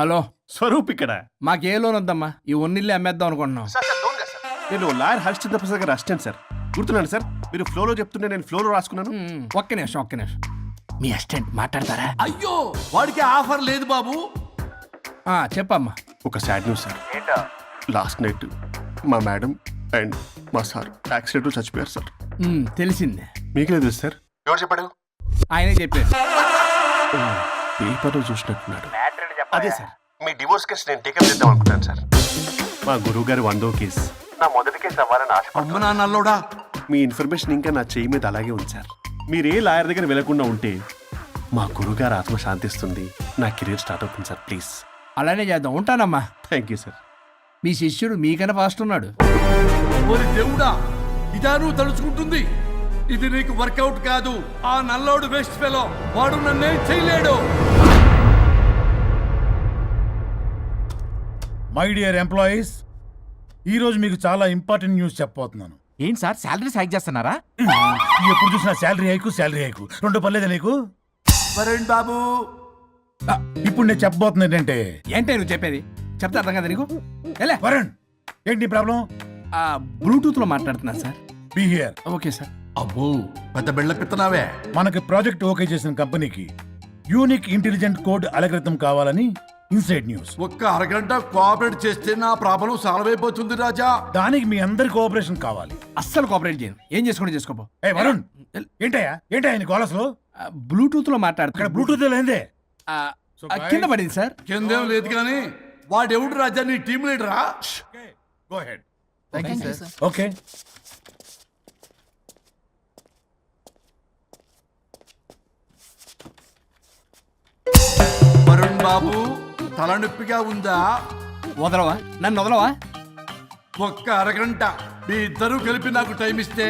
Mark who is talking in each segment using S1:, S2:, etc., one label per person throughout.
S1: Hello,
S2: Swaroop ఇక్కడ.
S1: మాకు ఏ loan వద్దమ్మా, ఈ ఒన్నిల్లు అమ్మేద్దాం అనుకుంటున్నాం.
S2: నేను లాయర్ హరిశ్చంద్ర ప్రసాద్ గారు అసిస్టెంట్ సార్. గుర్తున్నాను సార్, మీరు ఫ్లోలో చెప్తుంటే నేను ఫ్లోలో రాసుకున్నాను.
S1: ఒక్క నిమిషం. మీ అసిస్టెంట్ మాట్లాడతారా?
S3: అయ్యో, వాడికి ఆఫర్ లేదు బాబు.
S1: చెప్పమ్మా.
S2: ఒక sad news sir. Last night మా మేడం అండ్ మా సార్ యాక్సిడెంట్ చచ్చిపోయారు సార్.
S1: తెలిసిందే.
S2: మీకే తెలుసు సార్. ఎవరు చెప్పాడు?
S1: ఆయనే చెప్పారు.
S2: పేపర్లో చూసినట్టున్నాడు. అదే సార్, మీ డివోర్స్ కేసు నేను టేకప్ చేద్దాం అనుకుంటాను సార్. మా గురువు గారి 100వ కేసు నా మొదటి కేసు అవ్వాలని ఆశ.
S3: అమ్మ నాన్నల్లోడా,
S2: మీ ఇన్ఫర్మేషన్ ఇంకా నా చెయ్యి మీద అలాగే ఉంది సార్. మీరు ఏ లాయర్ దగ్గర వెళ్లకుండా ఉంటే మా గురువుగారు ఆత్మ శాంతిస్తుంది, నా కెరీర్ స్టార్ట్ అవుతుంది సార్. ప్లీజ్
S1: అలానే చేద్దాం. ఉంటానమ్మా.
S2: Thank you sir.
S1: మీ శిష్యుడు మీకన్నా ఫాస్ట్ ఉన్నాడు.
S3: ఓరి దేవుడా, ఇదా నువ్వు తలుచుకుంటుంది? ఇది నీకు వర్కౌట్ కాదు. ఆ నల్లోడు వేస్ట్ ఫెలో, వాడు నన్నేం చేయలేడు.
S4: మై డియర్ ఎంప్లాయీస్, ఈరోజు మీకు చాలా ఇంపార్టెంట్ న్యూస్ చెప్పబోతున్నాను.
S5: ఏంటి సార్, శాలరీస్ హైక్ చేస్తున్నారా?
S4: ఎప్పుడు చూసినా శాలరీ హైకు రెండు పర్లేదా నీకు?
S3: వరుణ్ బాబు,
S4: ఇప్పుడు నేను చెప్పబోతున్నా ఏంటంటే,
S1: ఏంటే నువ్వు చెప్పేది? చెప్తా అర్థం కదా నీకు? ఎలా
S4: వరుణ్, ఏంటి ప్రాబ్లం?
S1: బ్లూటూత్ లో మాట్లాడుతున్నా sir.
S4: Be here.
S1: Okay sir.
S3: అబ్బో, పెద్ద బిళ్ళ పిత్తనావే.
S4: మనకి ప్రాజెక్ట్ ఓకే చేసిన కంపెనీకి యూనిక్ ఇంటెలిజెంట్ కోడ్ అలకృతం కావాలని ఇన్సైడ్ న్యూస్.
S3: ఒక్క అరగంట కోఆపరేట్ చేస్తే నా ప్రాబ్లం సాల్వ్ అయిపోతుంది రాజా.
S4: దానికి మీ అందరి కోఆపరేషన్ కావాలి.
S1: అస్సలు కోఆపరేట్ చేయను. ఏం చేసుకోండి చేసుకోపో.
S4: ఏ వరుణ్, ఏంటయ్యా నీ గోలసలు?
S1: బ్లూటూత్ లో
S4: ఇక్కడ
S1: మాట్లాడుతున్నా.
S4: బ్లూటూత్ లేదే.
S1: కింద పడింది సార్.
S3: కిందేం లేదు కానీ వాడెవడు రాజా, నీ టీం లీడరా?
S4: Go ahead. Okay.
S3: Varun Babu, తలనొప్పిగా ఉందా?
S1: వదలవా? నన్ను వదలవా?
S3: ఒక్క అరగంట మీ ఇద్దరూ కలిపి నాకు టైం ఇస్తే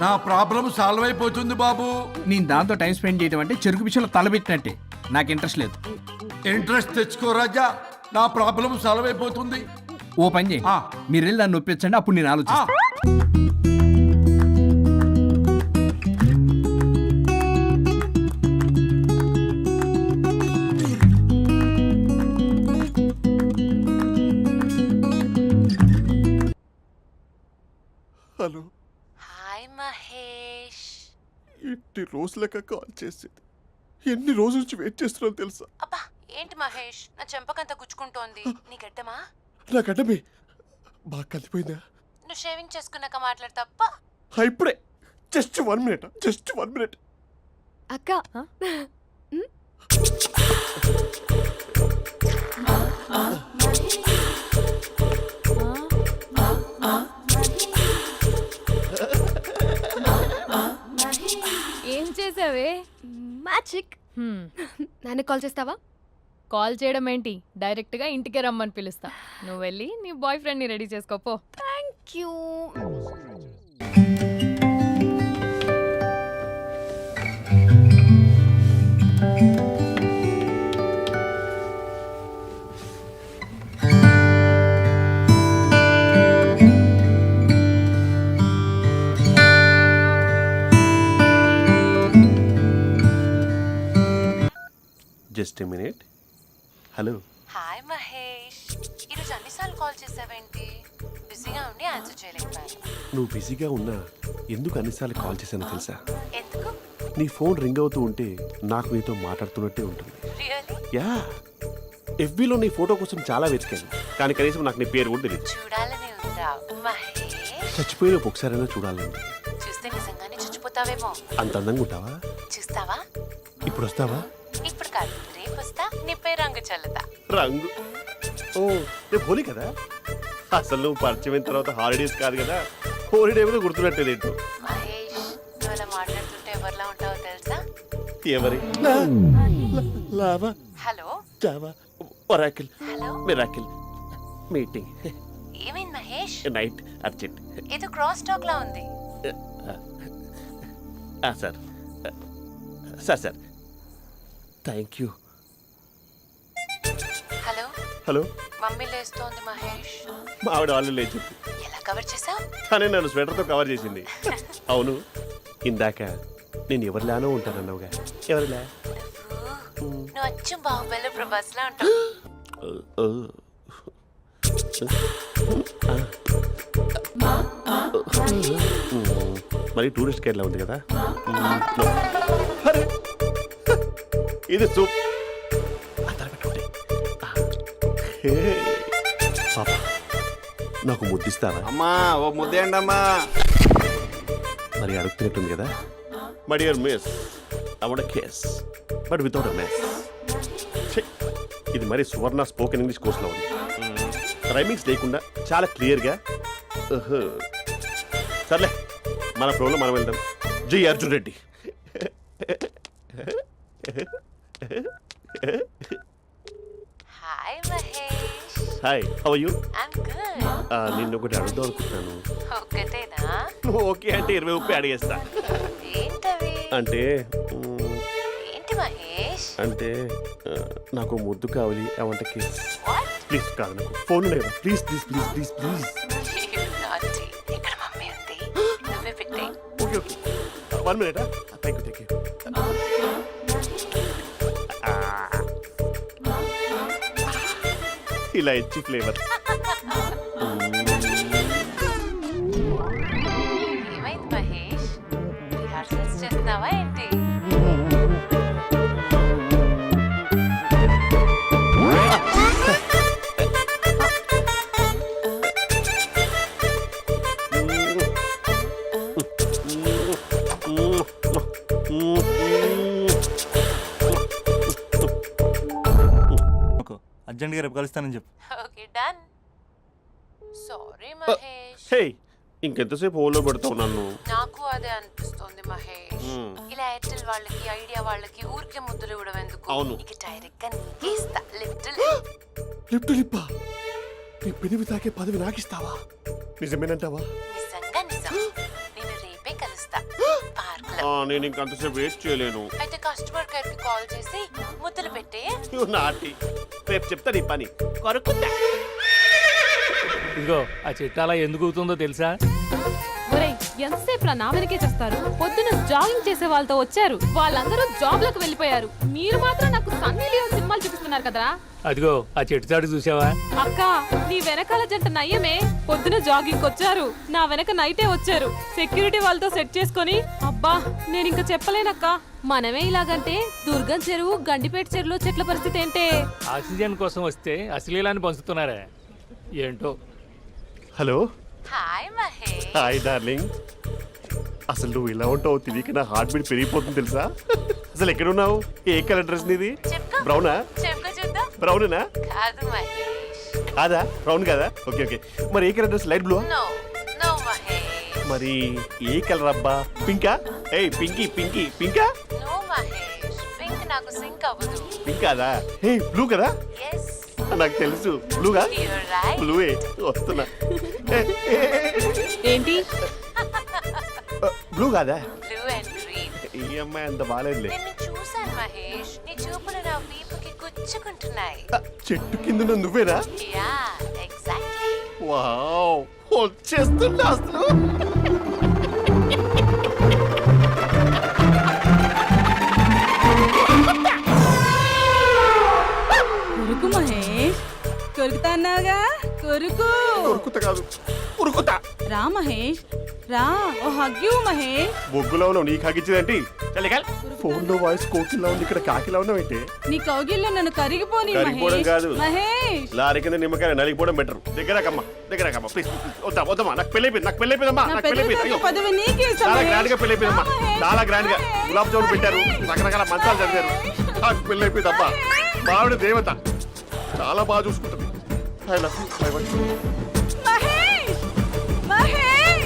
S3: నా ప్రాబ్లం సాల్వ్ అయిపోతుంది బాబు.
S1: నేను దాంతో టైం స్పెండ్ చేయడం అంటే చెరుకు విషయంలో తలబెట్టినట్టే. నాకు ఇంట్రెస్ట్ లేదు.
S3: ఇంట్రెస్ట్ తెచ్చుకో రాజా, నా ప్రాబ్లం సాల్వ్ అయిపోతుంది.
S1: ఓ పని చేయండి, మీరు వెళ్ళి నన్ను ఒప్పించండి, అప్పుడు నేను ఆలోచిస్తాను.
S2: హలో.
S6: హాయ్ మహేష్.
S2: ఎన్ని రోజులక కాల్ చేసేది, ఎన్ని రోజుల నుంచి వెయిట్ చేస్తున్నావు తెలుసా?
S6: అబ్బా, ఏంటి మహేష్, నా చెంపకంత గుచ్చుకుంటోంది. నీ గడ్డమా?
S2: నా గడ్డమే బాగా కలిపోయిందా?
S6: నువ్వు షేవింగ్ చేసుకున్నాక మాట్లాడతాప్పా.
S2: ఇప్పుడే జస్ట్ 1 మినిట్.
S6: అక్క,
S7: ఏం చేసావే?
S8: మ్యాజిక్. నాన్న కాల్ చేస్తావా?
S7: కాల్ చేయడం ఏంటి, డైరెక్ట్ గా ఇంటికే రమ్మని పిలుస్తా. నువ్వు వెళ్ళి నీ బాయ్ ఫ్రెండ్ ని రెడీ చేసుకోపో.
S8: Thank you.
S2: Just minute. Hello.
S6: Hi Mahesh. ఈరోజు అన్నిసార్లు కాల్ చేసావేంటి? బిజీగా ఉండి ఆన్సర్ చేయలేకపోయాను.
S2: నువ్వు బిజీగా ఉన్నా ఎందుకు అన్నిసార్లు కాల్ చేశానో తెలుసా?
S6: ఎందుకు?
S2: నీ ఫోన్ రింగ్ అవుతూ ఉంటే నాకు నీతో మాట్లాడుతున్నట్టే ఉంటుంది.
S6: రియల్లీ?
S2: యా, ఎఫ్బీలో నీ ఫోటో కోసం చాలా వెతికాను, కానీ కనీసం నాకు నీ పేరు కూడా తెలియదు.
S6: చూడాలని ఉందా మహేష్?
S2: చచ్చిపోయిన ఒకసారైనా చూడాలండి.
S6: చూస్తే నిజంగానే చచ్చిపోతావేమో.
S2: అంత అందంగా ఉంటావా?
S6: చూస్తావా?
S2: ఇప్పుడు వస్తావా?
S6: ఇప్పుడు కాదు, రేపు వస్తా. నీపై రంగు చల్లుతా.
S2: రంగు? ఓ, రేపు హోలీ కదా. అసలు నువ్వు పరిచయం తర్వాత హాలిడేస్ కాదు కదా, హోలిడే కూడా గుర్తున్నట్టేది ఏంటో.
S6: మహేష్, నువ్వు అలా మాట్లాడుతుంటే ఎవరిలా ఉంటావో తెలుసా?
S2: ఎవరి? Lava,
S6: hello,
S2: Java, Oracle,
S6: hello,
S2: miracle, meeting,
S6: ఏమైంది మహేష్?
S2: Night, urgent.
S6: ఏదో క్రాస్ టాక్ లా ఉంది.
S2: Sir sir sir thank you.
S6: Hello,
S2: hello.
S6: Mummy లేస్తోంది మహేష్.
S2: మా ఆవిడ వాళ్ళు లేచి
S6: ఎలా కవర్ చేసావు?
S2: తనే నన్ను స్వెటర్తో కవర్ చేసింది. అవును, ఇందాక నేను ఎవరిలానో ఉంటానన్నావుగా, ఎవరిలా?
S6: నువ్వు అచ్చం బాహుబలి ప్రభాస్ లా ఉంటావు.
S2: మరి టూరిస్ట్ గైడ్లా ఉంది కదా. అరే, ఇది సూప్. పాప నాకు ముద్దిస్తావా?
S9: అమ్మా ఓ ముద్దేయండి అమ్మా.
S2: మరి అడుగుతున్నట్టుంది కదా. My dear miss, I want kiss but without a miss. ఇది మరి సువర్ణ స్పోకెన్ ఇంగ్లీష్ కోర్సులో ఉంది. రైమింగ్స్ లేకుండా చాలా క్లియర్గా. సర్లే, మన ప్రోలో మనం వెళ్దాం. జై Arjun Reddy.
S6: Hi Mahesh.
S2: Hi, how are you?
S6: I'm good.
S2: నిన్ను ఒకటి అడుగుదాం అనుకుంటున్నాను.
S6: ఒకటేనా?
S2: నువ్వు ఓకే అంటే 20 అడిగేస్తా.
S6: ఏంటవి?
S2: అంటే
S6: ఏంటి మహేష్?
S2: అంటే నాకు ముద్దు కావాలి. I want kiss.
S6: What?
S2: Please కాదు, నాకు ఫోన్ లేదా? Please please please please please.
S6: నాటి. ఇక్కడ మమ్మీ ఉంది, నువ్వే పెట్టే.
S2: Okay okay, 1 minute. Thank you. ఇలా ఇచ్చి ఫ్లేవర్.
S6: ఏమైంది మహేష్? రిహార్సల్స్ చేస్తున్నావా ఏంటి?
S9: అర్జెంట్గా రేపు కలుస్తానని చెప్పు.
S6: Okay done. సారీ మహేష్.
S2: హే, ఇంకెంతసేపు హోల్లో పెడతావు నన్ను?
S6: నాకు అదే అనిపిస్తోంది మహేష్. ఇలా ఎయిర్టెల్ వాళ్ళకి, ఐడియా వాళ్ళకి ఊరికే ముద్దులు ఇవ్వడం ఎందుకు?
S2: అవును.
S6: ఇక డైరెక్ట్ గా నీకే ఇస్తా. లిటిల్
S2: లిప్టు లిప్పా, నీ పెనివి తాకే పదవి నాకిస్తావా? నిజమేనంటావా?
S6: నిజంగా నిజం. నేను రేపే కలుస్తా పార్క్ లో.
S2: నేను ఇంకంతసేపు వెయిట్ చేయలేను.
S6: అయితే కస్టమర్ కేర్ కి కాల్ చేసి ముద్దులు పెట్టే.
S2: నాటి రేపు చెప్తా నీ పని. కొరుకుందా.
S10: ఇదిగో ఆ చెట్టు అలా ఎందుకు అవుతుందో తెలుసా?
S7: ఒరేయ్, ఎంతసేపు నా వెనకే చేస్తారు? పొద్దున జాగింగ్ చేసే వాళ్ళతో వచ్చారు, వాళ్ళందరూ జాబ్లకు వెళ్ళిపోయారు. మీరు మాత్రం నాకు సన్నీ లియోన్ సినిమాలు చూపిస్తున్నారు కదరా.
S10: అదిగో ఆ చెట్టు చాటు చూసావా?
S7: అక్క, నీ వెనకాల జంట నయ్యమే. పొద్దున జాగింగ్ వచ్చారు, నా వెనక నైటే వచ్చారు. సెక్యూరిటీ వాళ్ళతో సెట్ చేసుకొని, అబ్బా నేను ఇంకా చెప్పలేనక్క. మనమే ఇలాగంటే దుర్గం చెరువు, గండిపేట చెరువులో చెట్ల పరిస్థితి ఏంటే?
S10: ఆక్సిజన్ కోసం వస్తే అశ్లీలాన్ని పంచుతున్నారా ఏంటో.
S2: Hello.
S6: Hi Mahesh.
S2: Hi darling. అసలు నువ్వు ఇలా ఉంటావు తిరిగి నా హార్ట్ బీట్ పెరిగిపోతుంది తెలుసా? అసలు ఎక్కడున్నావు? ఏ కలర్ డ్రెస్ నీది?
S6: చెప్పుకో.
S2: బ్రౌనా?
S6: చెప్పుకో చూద్దాం.
S2: బ్రౌనేనా?
S6: కాదు మహేష్.
S2: కాదా? బ్రౌన్ కదా? Okay okay. మరి ఏ colour dress? Light blue?
S6: No no Mahesh.
S2: మరి ఏ కలర్ అబ్బా? పింకా? ఏయ్ పింకీ పింకీ పింకా?
S6: నో మహేష్, పింక్ నాకు సింక్ అవ్వదు.
S2: పింక్ కాదా? ఏ బ్లూ కదా?
S6: ఎస్,
S2: నాకు తెలుసు. బ్లూగా?
S6: You're right.
S2: బ్లూవే వస్తున్నా.
S7: ఏంటి?
S2: బ్లూ కాదా?
S6: Blue and green.
S2: ఈ అమ్మాయి అంత బాగాలేదులే.
S6: నిన్ను చూశాను మహేష్, నీ చూపులు నా వీపుకి గుచ్చుకుంటున్నాయి.
S2: చెట్టు కింద నువ్వేనా?
S6: Yeah exactly.
S2: వావ్, వచ్చేస్తున్నా అసలు.
S11: కొరుకు మహేష్, కొరుకుతా అన్నావుగా, కొరుకు.
S2: ఉరుకుతా కాదు, ఉరుకుతా.
S11: రా మహేష్, రా. ఓ హగ్గు మహేష్.
S2: బొగ్గులో ఉన్నావు, నీకు హగిచ్చిందేంటి? ఫోన్ లో వాయిస్ కోకిలా ఉంది, ఇక్కడ కాకిలా ఉన్నావు ఏంటి?
S11: నీ కౌగిల్లో నన్ను కరిగిపోని
S2: కరిగిపోవడం
S11: మహేష్.
S2: కాదు.
S11: మహేష్,
S2: లారీ కింద నిమ్మకాయ నలిగిపోవడం బెటర్. దగ్గరకమ్మా ప్లీజ్. వద్దా వద్దమ్మా, నాకు పెళ్ళైపోయిందమ్మా.
S11: నా
S2: నాకు
S11: పెద్ద
S2: పెళ్ళైపోయింది.
S11: పదవి నీకే ఇస్తా
S2: చాలా
S11: మహేష్.
S2: గ్రాండ్ గా పెళ్ళైపోయిందమ్మా.
S11: రా మహేష్,
S2: చాలా గ్రాండ్ గా
S11: మహేష్.
S2: గులాబ్ జామున్ పెట్టారు, రకరకాల మంచాలు చదివారు. నాకు పెళ్ళైపోయిందమ్మా. మావిడ దేవత, చాలా బాగా చూసుకుంటుంది. I love you. I want you.
S11: Mahesh, Mahesh.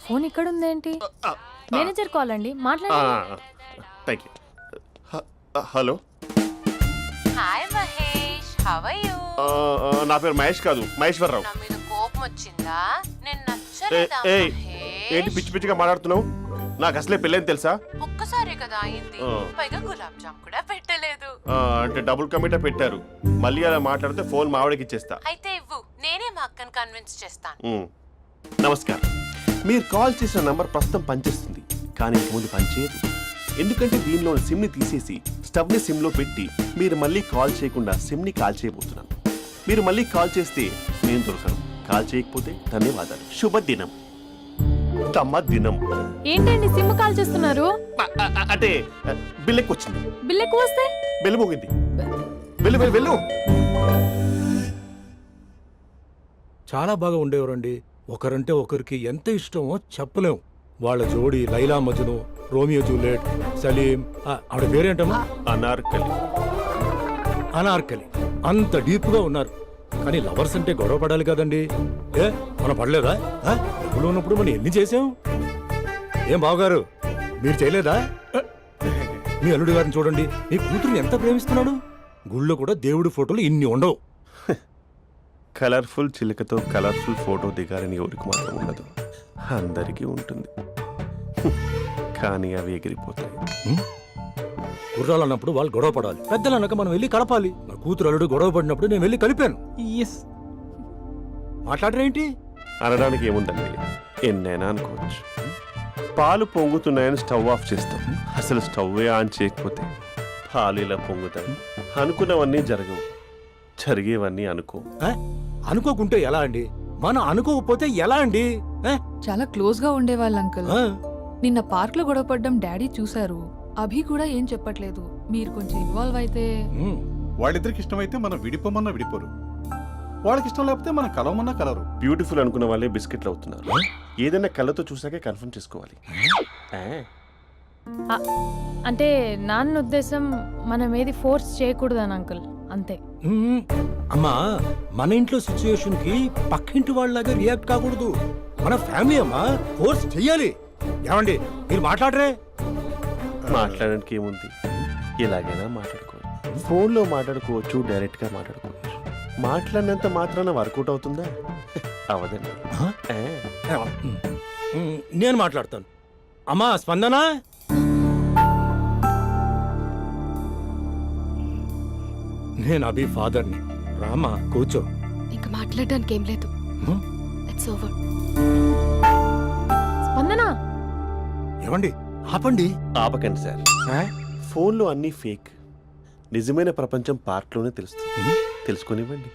S7: Phone ఇక్కడ ఉందేంటి? మేనేజర్ కాల్ అండి, మాట్లాడండి.
S2: Thank you. Hello.
S6: Hi Mahesh, how are you?
S2: నా పేరు మహేష్ కాదు, మహేశ్వరరావు.
S6: నా మీద కోపం వచ్చిందా? నేను నచ్చలేదా
S2: ఏయ్, ఏంటి పిచ్చి పిచ్చిగా మాట్లాడుతున్నావు? నాకు అసలే పెళ్ళని తెలుసా?
S6: ఒక్కసారి కదా అయింది, పైగా గులాబ్ జామ్ కూడా పెట్టలేదు.
S2: అంటే డబుల్ కమిటా పెట్టారు. మళ్ళీ అలా మాట్లాడితే ఫోన్ మావిడకి ఇచ్చేస్తా.
S6: అయితే ఇవ్వు, నేనే మా అక్కని కన్విన్స్ చేస్తాను.
S2: నమస్కారం. మీరు కాల్ చేసిన నంబర్ ప్రస్తుతం పనిచేస్తుంది, కానీ ఇంక ముందు పనిచేయదు. ఎందుకంటే దీనిలో సిమ్ని తీసేసి స్టవ్ని సిమ్లో పెట్టి మీరు మళ్ళీ కాల్ చేయకుండా సిమ్ని కాల్ చేయబోతున్నాను. మీరు మళ్ళీ కాల్ చేస్తే నేను దొరకను, కాల్ చేయకపోతే ధన్యవాదాలు. శుభదినం. తమ దినం.
S7: ఏంటండి సిమ్ కాల్ చేస్తున్నారు?
S2: అంటే బిల్ ఎక్కువ వచ్చింది.
S7: బిల్ ఎక్కువ వస్తే
S2: బెల్లు మోగింది. వెళ్ళు వెళ్ళు వెళ్ళు.
S3: చాలా బాగా ఉండేవారండి. ఒకరంటే ఒకరికి ఎంత ఇష్టమో చెప్పలేం. వాళ్ళ జోడి లైలా మజ్ను, రోమియో జూలియట్, సలీం, ఆవిడ పేరేంటమ్మా?
S2: అనార్కలి.
S3: అనార్కలి. అంత డీప్ గా ఉన్నారు. కానీ లవర్స్ అంటే గొడవ పడాలి కదండి. మనం పడలేదా? డబ్బులు ఉన్నప్పుడు మనం ఎన్ని చేసాం? ఏం బావగారు, మీరు చేయలేదా? మీ అల్లుడి గారిని చూడండి, మీ కూతురుని ఎంత ప్రేమిస్తున్నాడు. గుళ్ళో కూడా దేవుడి ఫోటోలు ఇన్ని ఉండవు.
S2: కలర్ఫుల్ చిలుకతో కలర్ఫుల్ ఫోటో దిగాలని ఎవరికి మాత్రం ఉండదు, అందరికీ ఉంటుంది. కానీ అవి ఎగిరిపోతాయి.
S3: గుర్రాలు అన్నప్పుడు వాళ్ళు గొడవ పడాలి, పెద్దలు అన్నాక మనం వెళ్ళి కలపాలి. నా కూతురు అల్లుడు గొడవ పడినప్పుడు నేను వెళ్ళి కలిపాను. మాట్లాడరేంటి?
S2: అనడానికి ఏముందండి, ఎన్నైనా అనుకోవచ్చు. పాలు పొంగుతున్నాయని స్టవ్ ఆఫ్ చేస్తాం, అసలు స్టవ్ ఆన్ చేయకపోతే పాలు ఇలా పొంగుతాయి. అనుకున్నవన్నీ జరగవు, జరిగేవన్నీ అనుకో.
S3: అనుకోకుంటే ఎలా అండి? మనం అనుకోకపోతే ఎలా అండి?
S11: చాలా క్లోజ్ గా ఉండేవాళ్ళు అంకుల్. నిన్న పార్క్ లో గొడవపడ్డం డాడీ చూశారు. అభి కూడా ఏం చెప్పట్లేదు. మీరు కొంచెం ఇన్వాల్వ్ అయితే.
S9: వాళ్ళిద్దరికి ఇష్టమైతే మనం విడిపోమన్నా విడిపోరు, వాళ్ళకి ఇష్టం లేకపోతే మనం కలవమన్నా కలరు.
S2: బ్యూటిఫుల్ అనుకున్న వాళ్ళే బిస్కెట్లు అవుతున్నారు. ఏదైనా కళ్ళతో చూసాకే కన్ఫర్మ్ చేసుకోవాలి.
S7: అంటే నాన్న ఉద్దేశం మనం ఏది ఫోర్స్ చేయకూడదని అంకుల్, అంతే.
S3: అమ్మా, మన ఇంట్లో సిచ్యుయేషన్ కి పక్కింటి వాళ్ళలాగా రియాక్ట్ కాకూడదు. మన ఫ్యామిలీ అమ్మా, ఫోర్స్ చెయ్యాలి. ఏమండి మీరు మాట్లాడరే?
S2: మాట్లాడడానికి ఏముంది, ఎలాగైనా మాట్లాడుకోవచ్చు. ఫోన్లో మాట్లాడుకోవచ్చు, డైరెక్ట్గా మాట్లాడుకోవచ్చు. మాట్లాడినంత మాత్రాన వర్కౌట్ అవుతుందా? అవదండి.
S3: నేను మాట్లాడతాను. అమ్మా స్పందన, నేను అభి ఫాదర్ని. రామా కూర్చో.
S8: ఇంకా మాట్లాడడానికి ఏం లేదు. It's over.
S7: స్పందన,
S3: ఏమండి ఆపండి.
S2: ఆపకండి సార్, ఫోన్లో అన్నీ ఫేక్. నిజమైన ప్రపంచం పార్ట్లోనే తెలుస్తుంది. తెలుసుకొనివ్వండి.